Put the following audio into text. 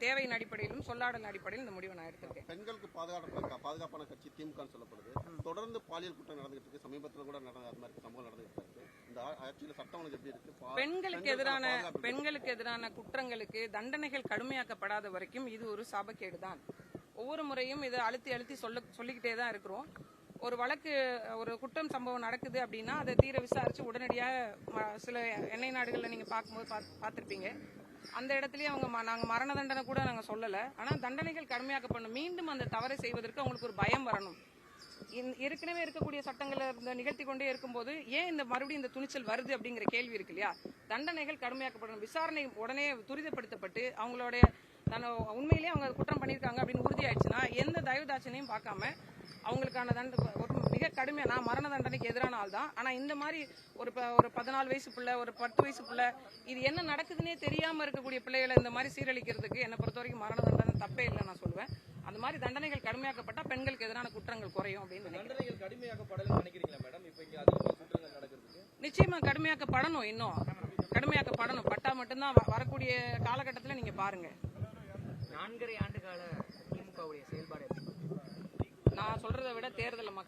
தேவையின் அடிப்படையிலும் சொல்லாடல் அடிப்படையில் இந்த முடிவை நான் எடுத்திருக்கேன். பெண்களுக்கு பாதுகாப்பான கட்சி திமுக சொல்லப்படுது. தொடர்ந்து பாலியல் குற்றம் நடந்துட்டு இருக்கு. சமீபத்தில் கூட நடந்த அது மாதிரி சம்பவம் நடந்துட்டு இருக்கு. இந்த ஆட்சியில சட்டம் எப்படி இருக்கு? பெண்களுக்கு எதிரான குற்றங்களுக்கு தண்டனைகள் கடுமையாக்கப்படாத வரைக்கும் இது ஒரு சாபக்கேடுதான். ஒவ்வொரு முறையும் இதை அழுத்தி சொல்லிக்கிட்டே தான் இருக்கிறோம். ஒரு வழக்கு, ஒரு குற்றம் சம்பவம் நடக்குது அப்படின்னா அதை தீர விசாரிச்சு உடனடியாக சில எண்ணெய் நாடுகளில் நீங்க பார்க்கும்போது பார்த்திருப்பீங்க. அந்த இடத்துலயே நாங்க மரண தண்டனை கூட நாங்க சொல்லல. ஆனா தண்டனைகள் கடுமையாக்கப்படணும். மீண்டும் அந்த தவறை செய்வதற்கு அவங்களுக்கு ஒரு பயம் வரணும். ஏற்கனவே இருக்கக்கூடிய சட்டங்களை நிகழ்த்தி கொண்டே இருக்கும்போது ஏன் இந்த மறுபடியும் இந்த துணிச்சல் வருது அப்படிங்கிற கேள்வி இருக்கு இல்லையா? தண்டனைகள் கடுமையாக்கப்படணும். விசாரணை உடனே துரிதப்படுத்தப்பட்டு அவங்களுடைய உண்மையிலேயே அவங்க குற்றம் பண்ணியிருக்காங்க அப்படின்னு உறுதியாயிடுச்சுன்னா எந்த தயவுதாட்சணையும் பார்க்காம அவங்களுக்கான மிக கடுமையா, நான் மரண தண்டனைக்கு எதிரான ஆள் தான். ஆனா இந்த மாதிரி ஒரு 14 வயசு பிள்ளை, ஒரு 10 வயசு பிள்ளை, இது என்ன நடக்குதுன்னே தெரியாம இருக்கக்கூடிய பிள்ளைகளை இந்த மாதிரி சீரழிக்கிறதுக்கு என்னை பொறுத்த வரைக்கும் மரண தண்டனை தப்பே இல்லை நான் சொல்லுவேன். அந்த மாதிரி தண்டனைகள் கடுமையாக்கப்பட்டா பெண்களுக்கு எதிரான குற்றங்கள் குறையும் அப்படின்னு நிச்சயமா கடுமையாக்கப்படணும். இன்னும் கடுமையாக்கப்படணும். பட்டா மட்டும்தான் வரக்கூடிய காலகட்டத்தில் நீங்க பாருங்க. 4.5 ஆண்டு கால திமுகவுடைய செயல்பாடு நான் சொல்றதை விட தேர்தலில் மக்கள்